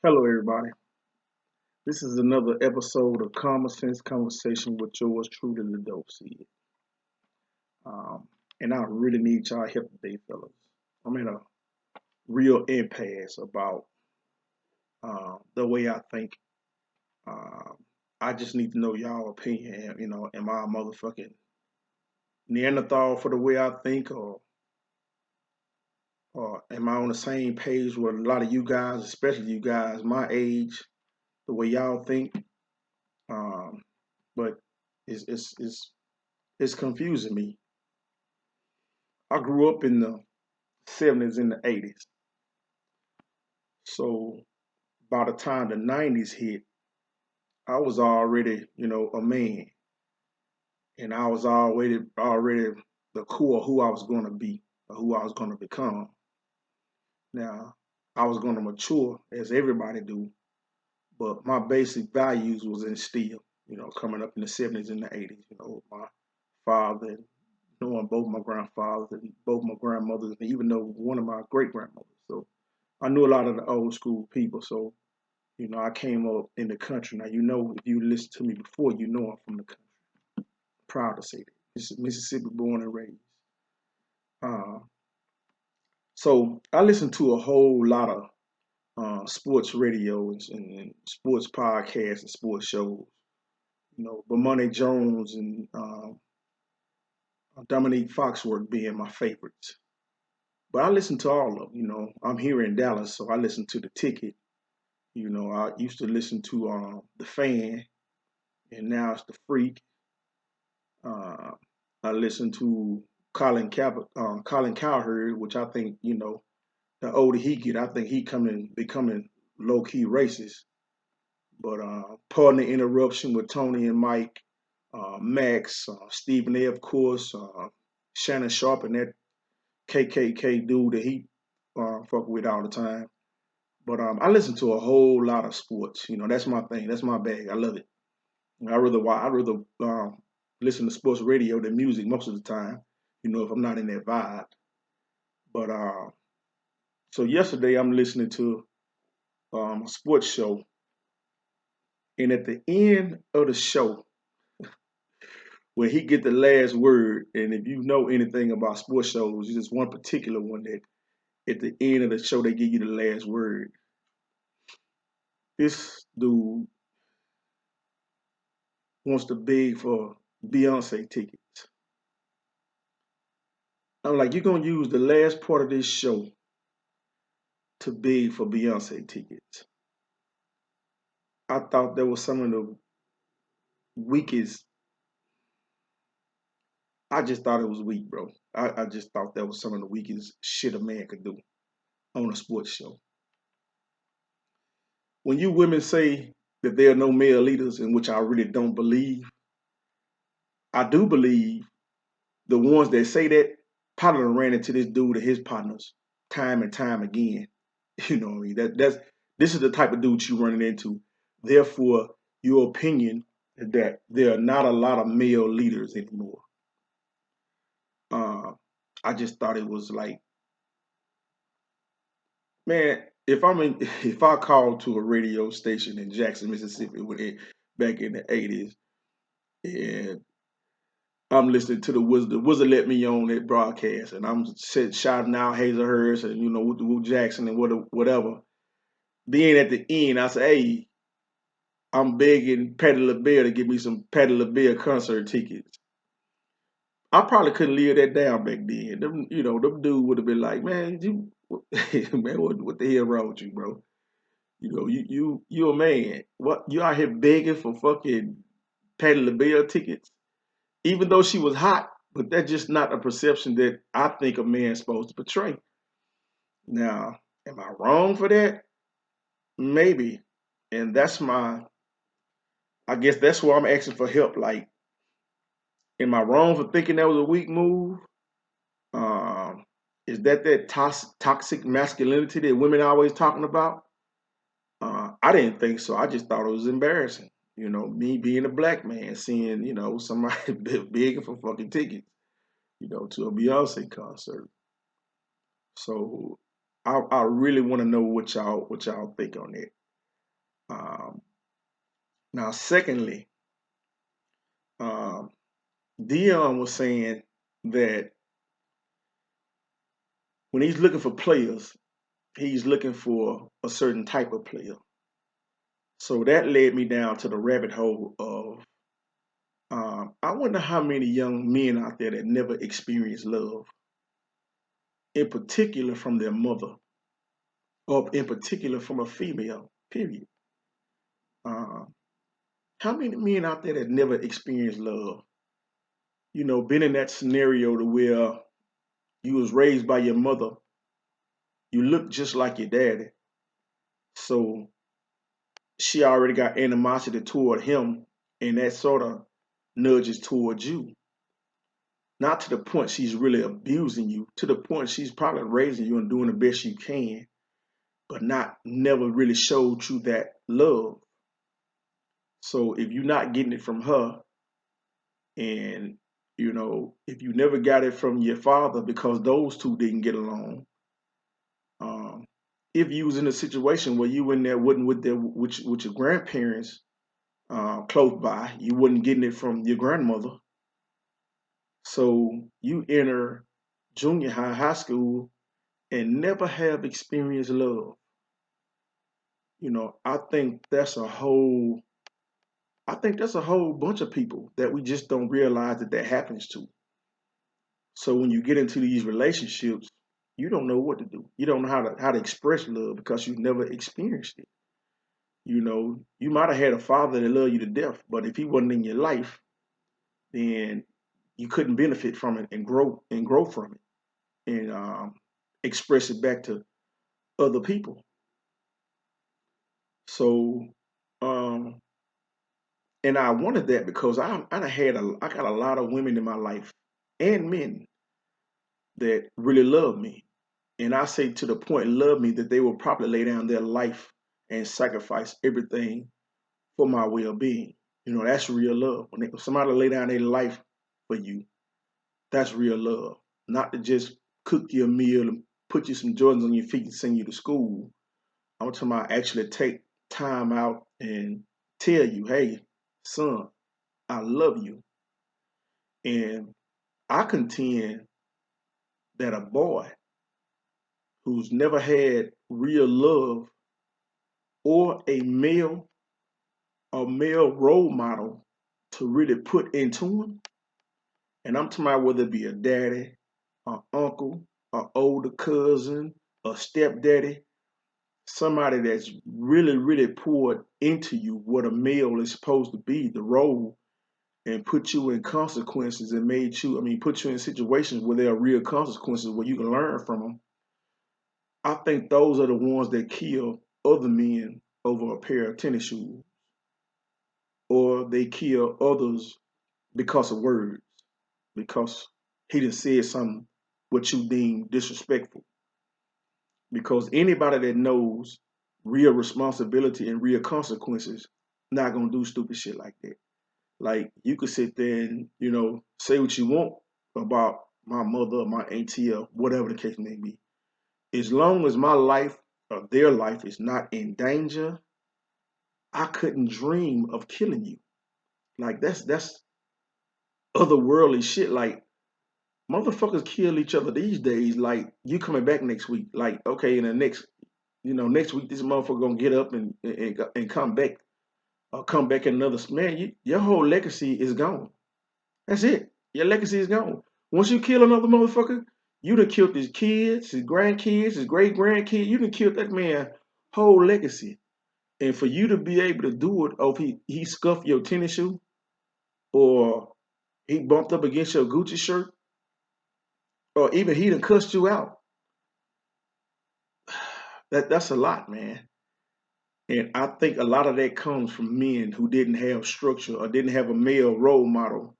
Hello, everybody. This is another episode of Common Sense Conversation with yours truly, the Dope Seed. Um, and I really need y'all help today, fellas. I'm in a real impasse about the way I think. Um, I just need to know y'all opinion. Am I a motherfucking Neanderthal for the way I think, or am I on the same page with a lot of you guys, especially you guys my age, the way y'all think? Um, but it's confusing me. I grew up in the 70s and the 80s. So by the time the 90s hit, I was already, a man. And I was already the core of who I was going to be, or who I was going to become. Now, I was going to mature as everybody do, but my basic values was instilled, coming up in the 70s and the 80s, my father, knowing both my grandfathers and both my grandmothers, and even though one of my great grandmothers. So I knew a lot of the old school people. So, I came up in the country. Now, if you listen to me before, I'm from the country. Proud to say that. This is Mississippi born and raised. Uh, so I listened to a whole lot of sports radio and sports podcasts and sports shows. Money Jones and Dominique Foxworth being my favorites. But I listen to all of them. I'm here in Dallas, so I listen to the Ticket. I used to listen to the Fan, and now it's the Freak. Uh, I listen to Colin Cowherd, which I think the older he get, I think he becoming low key racist. But pardon the interruption with Tony and Mike, Max, Stephen A. Of course, Shannon Sharp, and that KKK dude that he fuck with all the time. But I listen to a whole lot of sports. That's my thing. That's my bag. I love it. I rather listen to sports radio than music most of the time. If I'm not in that vibe. But so yesterday I'm listening to a sports show, and at the end of the show, when he get the last word, and if you know anything about sports shows, there's one particular one that at the end of the show they give you the last word. This dude wants to beg for Beyonce tickets. I'm like, you're gonna use the last part of this show to beg for Beyonce tickets. I thought that was some of the weakest. I just thought it was weak, bro. I just thought that was some of the weakest shit a man could do on a sports show. When you women say that there are no male leaders, in which I really don't believe, I do believe the ones that say that probably ran into this dude and his partners time and time again. You know what I mean? This is the type of dude you running into. Therefore, your opinion is that there are not a lot of male leaders anymore. Uh, I just thought it was like, man, if I call to a radio station in Jackson, Mississippi, back in the '80s, and I'm listening to the Wizard let me on that broadcast, and I'm shouting out Hazelhurst and Woo Jackson and whatever. Then at the end, I say, "Hey, I'm begging Patti LaBelle to give me some Patti LaBelle concert tickets." I probably couldn't live that down back then. Them dude would have been like, "Man, man, what the hell wrong with you, bro? You a man. What you out here begging for fucking Patti LaBelle tickets, even though she was hot, but that's just not a perception that I think a man's supposed to portray." Now, am I wrong for that? Maybe. And I guess that's where I'm asking for help. Like, am I wrong for thinking that was a weak move? Um, is that toxic masculinity that women are always talking about? I didn't think so. I just thought it was embarrassing. Me being a black man, seeing, somebody begging for fucking tickets, to a Beyonce concert. So I really want to know what y'all think on that. Um, Now, secondly, um, Dion was saying that when he's looking for players, he's looking for a certain type of player. So that led me down to the rabbit hole of I wonder how many young men out there that never experienced love, in particular from their mother, or in particular from a female, period. Uh, how many men out there that never experienced love? Been in that scenario to where you was raised by your mother, you look just like your daddy, so she already got animosity toward him, and that sort of nudges towards you. Not to the point she's really abusing you, to the point she's probably raising you and doing the best you can, but not never really showed you that love. So if you're not getting it from her, and if you never got it from your father because those two didn't get along, um, if you was in a situation where you in there wasn't with your grandparents close by, you wasn't getting it from your grandmother. So you enter junior high, high school, and never have experienced love. I think that's a whole. I think that's a whole bunch of people that we just don't realize that happens to. So when you get into these relationships, you don't know what to do. You don't know how to express love because you've never experienced it. You might have had a father that loved you to death, but if he wasn't in your life, then you couldn't benefit from it and grow from it and express it back to other people. So, um, and I wanted that because I got a lot of women in my life and men that really love me, and I say to the point love me that they will probably lay down their life and sacrifice everything for my well-being. That's real love. If somebody lay down their life for you, that's real love. Not to just cook you a meal and put you some Jordans on your feet and send you to school. I'm talking about actually take time out and tell you, hey, son, I love you. And I contend that a boy who's never had real love or a male role model to really put into him, and I'm talking about whether it be a daddy, an uncle, an older cousin, a stepdaddy, somebody that's really, really poured into you what a male is supposed to be, the role, and put you in consequences and put you in situations where there are real consequences where you can learn from them. I think those are the ones that kill other men over a pair of tennis shoes, or they kill others because of words, because he done said something what you deem disrespectful. Because anybody that knows real responsibility and real consequences not gonna do stupid shit like that. Like you could sit there and say what you want about my mother, or my auntie, or whatever the case may be. As long as my life or their life is not in danger, I couldn't dream of killing you. Like that's otherworldly shit. Like motherfuckers kill each other these days. Like you coming back next week. Like okay, in the next week this motherfucker gonna get up and come back, or come back in another man. Your whole legacy is gone. That's it. Your legacy is gone. Once you kill another motherfucker, you done killed his kids, his grandkids, his great grandkids. You done killed that man whole legacy. And for you to be able to do it, or if he scuffed your tennis shoe, or he bumped up against your Gucci shirt, or even he done cussed you out, that's a lot, man. And I think a lot of that comes from men who didn't have structure or didn't have a male role model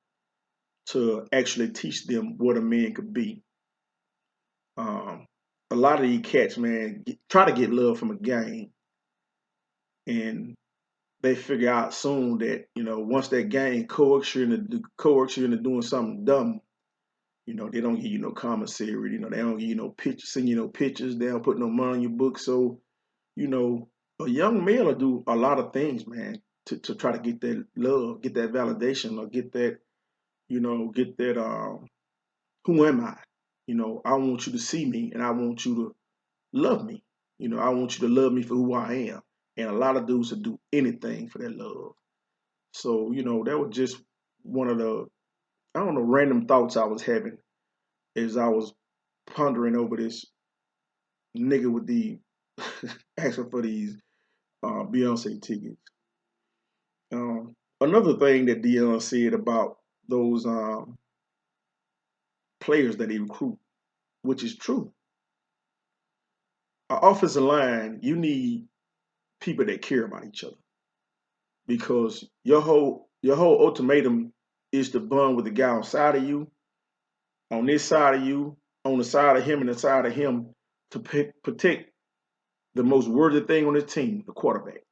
to actually teach them what a man could be. Um, a lot of these cats, man, try to get love from a game, and they figure out soon that once that game coerces you into doing something dumb, they don't give you no commissary. They don't give you no pictures, send you no pictures. They don't put no money on your book. So, you know, a young male will do a lot of things, man, to try to get that love, get that validation, or get that, get that who am I? I want you to see me and I want you to love me. I want you to love me for who I am. And a lot of dudes will do anything for that love. So, that was just one of the, I don't know, random thoughts I was having as I was pondering over this nigga with the asking for these Beyonce tickets. Another thing that Dion said about those players that he recruit, which is true. Our offensive line, you need people that care about each other because your whole ultimatum is to bond with the guy on side of you, on this side of you, on the side of him, and the side of him to protect the most worthy thing on the team, the quarterback.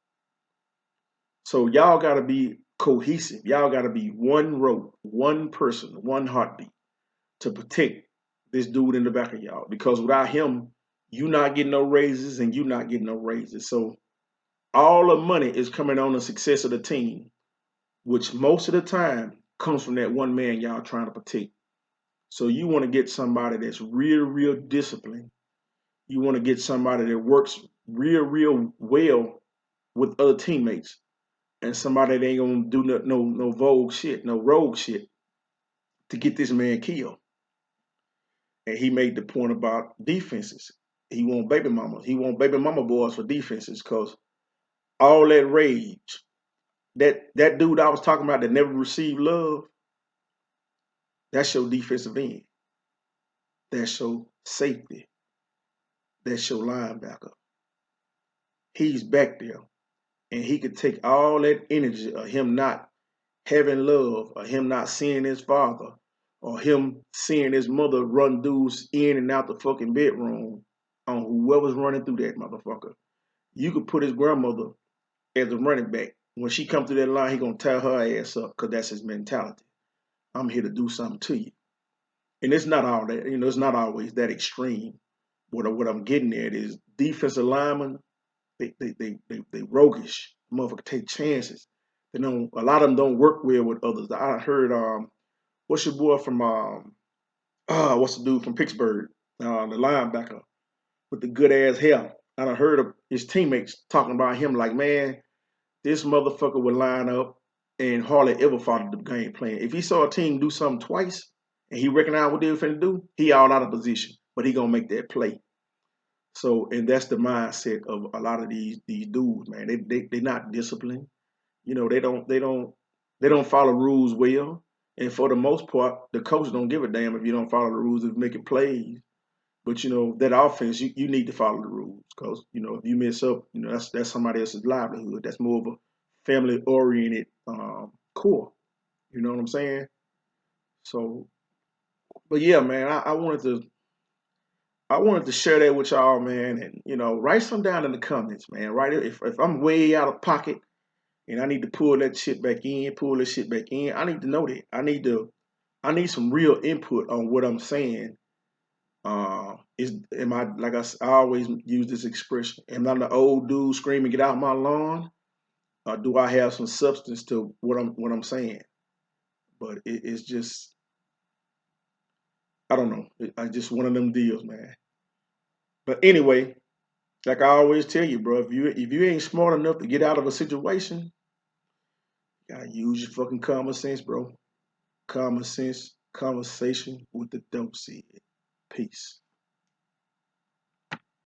So y'all got to be cohesive. Y'all got to be one rope, one person, one heartbeat to protect this dude in the back of y'all. Because without him, you not getting no raises and you not getting no raises. So all the money is coming on the success of the team, which most of the time comes from that one man y'all trying to protect. So you want to get somebody that's real, real disciplined. You want to get somebody that works real, real well with other teammates, and somebody that ain't gonna do no vogue shit, no rogue shit to get this man killed. And he made the point about defenses. He want baby mamas. He want baby mama boys for defenses because all that rage, that dude I was talking about that never received love, that's your defensive end. That's your safety. That's your linebacker. He's back there. And he could take all that energy of him not having love, or him not seeing his father, or him seeing his mother run dudes in and out the fucking bedroom on whoever's running through that motherfucker. You could put his grandmother as a running back. When she come through that line, he gonna tear her ass up because that's his mentality. I'm here to do something to you. And it's not all that, it's not always that extreme. What I'm getting at is defensive linemen, they roguish. Motherfucker take chances. They don't. A lot of them don't work well with others. I heard what's your boy from what's the dude from Pittsburgh, the linebacker with the good ass hair. I done heard of his teammates talking about him like, man, this motherfucker would line up and hardly ever followed the game plan. If he saw a team do something twice and he recognized what they were finna do, he all out of position, but he gonna make that play. So, and that's the mindset of a lot of these dudes, man. They not disciplined. They don't follow rules well. And for the most part, the coach don't give a damn if you don't follow the rules of making plays. But that offense, you need to follow the rules because if you mess up, that's somebody else's livelihood. That's more of a family oriented core. You know what I'm saying? So, but yeah, man, I wanted to share that with y'all, man, and write some down in the comments, man. Right? If I'm way out of pocket and I need to pull that shit back in, pull this shit back in, I need to know that. I need some real input on what I'm saying. Is am I like I always use this expression? Am I the old dude screaming "Get out my lawn"? Or do I have some substance to what I'm saying? But it's just I don't know. I just one of them deals, man. But anyway, like I always tell you, bro, if you ain't smart enough to get out of a situation, you gotta use your fucking common sense, bro. Common sense conversation with the dope seed. Peace.